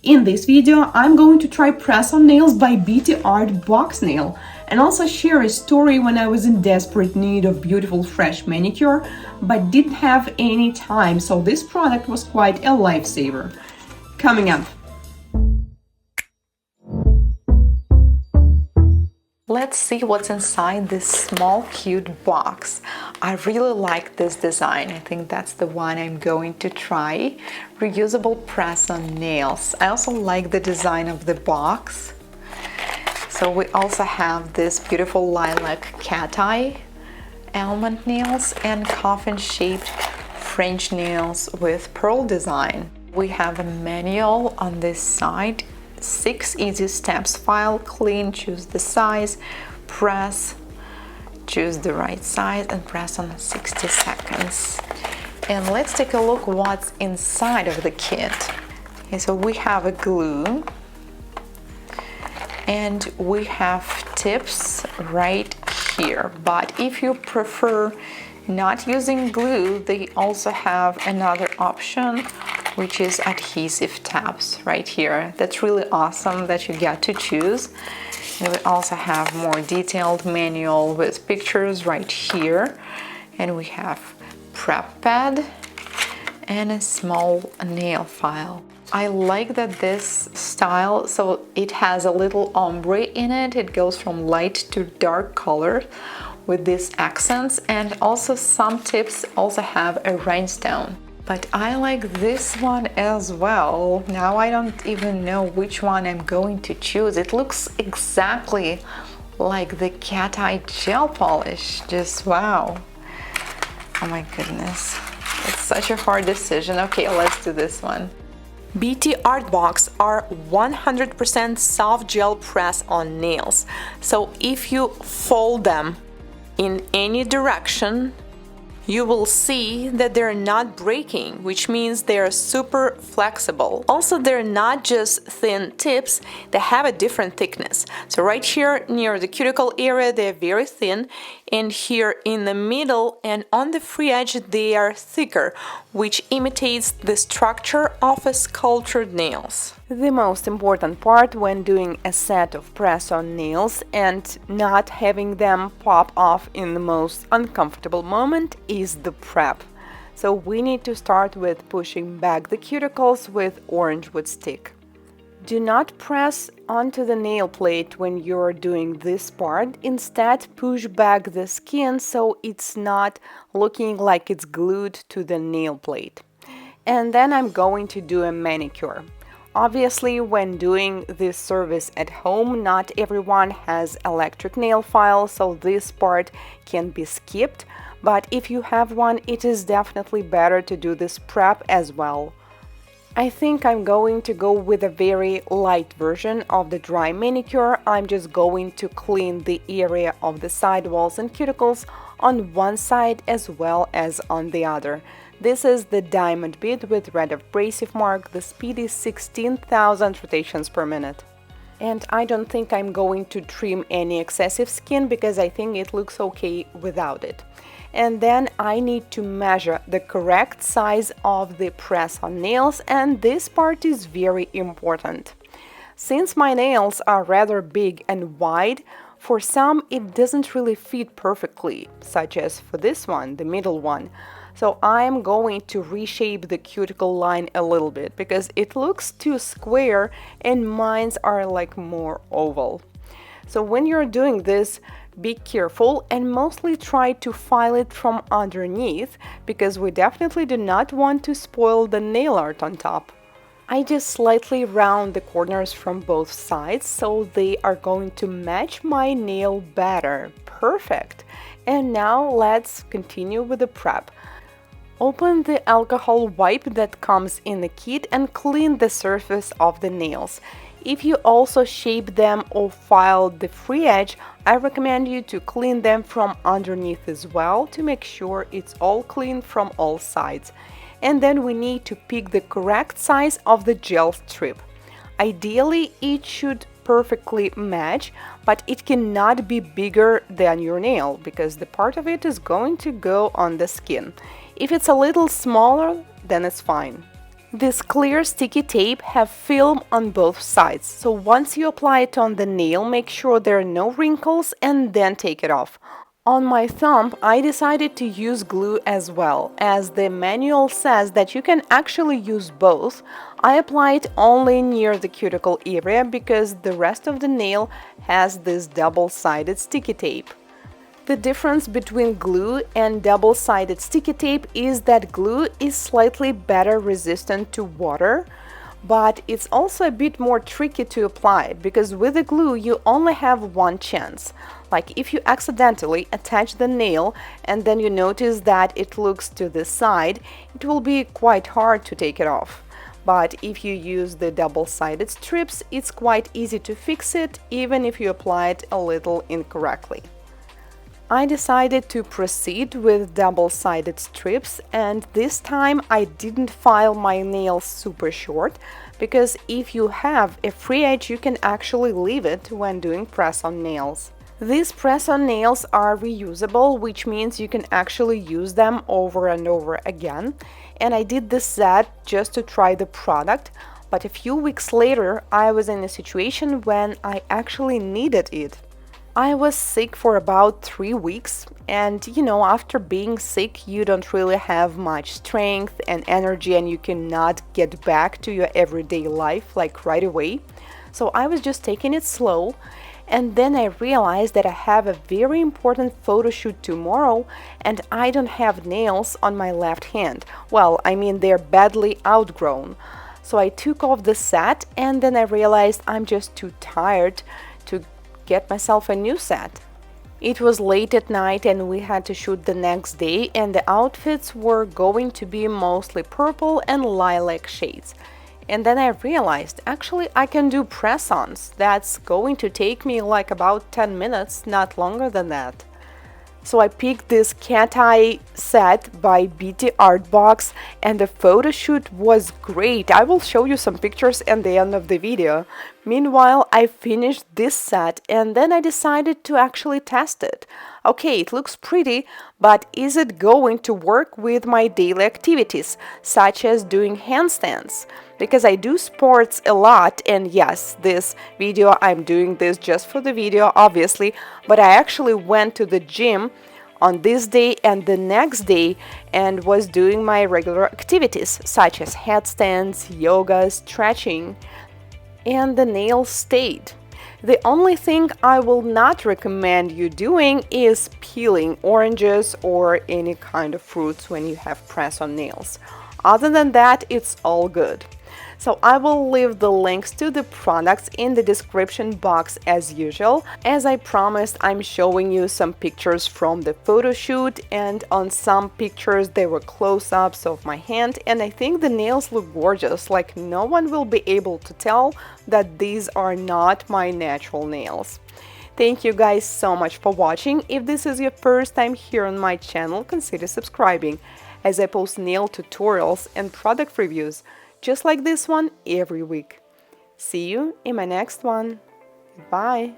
In this video, I'm going to try press-on nails by BTArtbox nail and also share a story when I was in desperate need of beautiful fresh manicure but didn't have any time, so this product was quite a lifesaver. Coming up. Let's see what's inside this small cute box. I really like this design. I think that's the one I'm going to try. Reusable press-on nails. I also like the design of the box. So we also have this beautiful lilac cat eye almond nails and coffin-shaped French nails with pearl design. We have a manual on this side. 6 easy steps: file, clean, choose the size, press, choose the right size, and press on 60 seconds. And let's take a look what's inside of the kit. Okay, so we have a glue and we have tips right here, but if you prefer not using glue, they also have another option, which is adhesive tabs right here. That's really awesome that you get to choose. And we also have more detailed manual with pictures right here. And we have prep pad and a small nail file. I like that this style, so it has a little ombre in it. It goes from light to dark color with these accents, and also some tips also have a rhinestone. But I like this one as well. Now I don't even know which one I'm going to choose. It looks exactly like the cat eye gel polish. Just wow. Oh my goodness. It's such a hard decision. Okay, let's do this one. BTArtbox are 100% soft gel press-on nails. So if you fold them in any direction, you will see that they're not breaking, which means they're super flexible. Also, they're not just thin tips, they have a different thickness. So right here near the cuticle area, they're very thin, and here in the middle and on the free edge, they are thicker, which imitates the structure of a sculptured nails. The most important part when doing a set of press-on nails and not having them pop off in the most uncomfortable moment is the prep. So we need to start with pushing back the cuticles with orange wood stick. Do not press onto the nail plate when you're doing this part. Instead, push back the skin so it's not looking like it's glued to the nail plate. And then I'm going to do a manicure. Obviously, when doing this service at home, not everyone has electric nail file, so this part can be skipped. But if you have one, it is definitely better to do this prep as well. I think I'm going to go with a very light version of the dry manicure. I'm just going to clean the area of the sidewalls and cuticles on one side as well as on the other. This is the diamond bit with red abrasive mark. The speed is 16,000 rotations per minute. And I don't think I'm going to trim any excessive skin because I think it looks okay without it. And then I need to measure the correct size of the press-on nails, and this part is very important. Since my nails are rather big and wide, for some it doesn't really fit perfectly, such as for this one, the middle one. So I'm going to reshape the cuticle line a little bit because it looks too square and mine are like more oval. So when you're doing this, be careful and mostly try to file it from underneath because we definitely do not want to spoil the nail art on top. I just slightly round the corners from both sides so they are going to match my nail better. Perfect! And now let's continue with the prep. Open the alcohol wipe that comes in the kit and clean the surface of the nails. If you also shape them or file the free edge, I recommend you to clean them from underneath as well to make sure it's all clean from all sides. And then we need to pick the correct size of the gel strip. Ideally, it should perfectly match, but it cannot be bigger than your nail because the part of it is going to go on the skin. If it's a little smaller, then it's fine. This clear sticky tape have film on both sides, so once you apply it on the nail, make sure there are no wrinkles and then take it off. On my thumb, I decided to use glue as well, as the manual says that you can actually use both. I apply it only near the cuticle area because the rest of the nail has this double-sided sticky tape. The difference between glue and double-sided sticky tape is that glue is slightly better resistant to water, but it's also a bit more tricky to apply because with the glue you only have one chance. Like if you accidentally attach the nail and then you notice that it looks to the side, it will be quite hard to take it off. But if you use the double-sided strips, it's quite easy to fix it even if you apply it a little incorrectly. I decided to proceed with double-sided strips, and this time I didn't file my nails super short because if you have a free edge you can actually leave it when doing press-on nails. These press-on nails are reusable, which means you can actually use them over and over again, and I did this set just to try the product, but a few weeks later I was in a situation when I actually needed it. I was sick for about 3 weeks, and after being sick you don't really have much strength and energy and you cannot get back to your everyday life like right away. So I was just taking it slow, and then I realized that I have a very important photo shoot tomorrow and I don't have nails on my left hand. Well, I mean they're badly outgrown. So I took off the set and then I realized I'm just too tired to get myself a new set. It was late at night and we had to shoot the next day, and the outfits were going to be mostly purple and lilac shades. And then I realized actually I can do press-ons. That's going to take me like about 10 minutes, not longer than that. So I picked this cat eye set by BTArtbox and the photo shoot was great. I will show you some pictures at the end of the video. Meanwhile, I finished this set and then I decided to actually test it. Okay, it looks pretty, but is it going to work with my daily activities, such as doing handstands? Because I do sports a lot, and yes, this video, I'm doing this just for the video, obviously, but I actually went to the gym on this day and the next day and was doing my regular activities, such as headstands, yoga, stretching, and the nails stayed. The only thing I will not recommend you doing is peeling oranges or any kind of fruits when you have press-on nails. Other than that, it's all good. So I will leave the links to the products in the description box as usual. As I promised, I'm showing you some pictures from the photo shoot, and on some pictures they were close-ups of my hand, and I think the nails look gorgeous, like no one will be able to tell that these are not my natural nails. Thank you guys so much for watching. If this is your first time here on my channel, consider subscribing, as I post nail tutorials and product reviews just like this one every week. See you in my next one. Bye!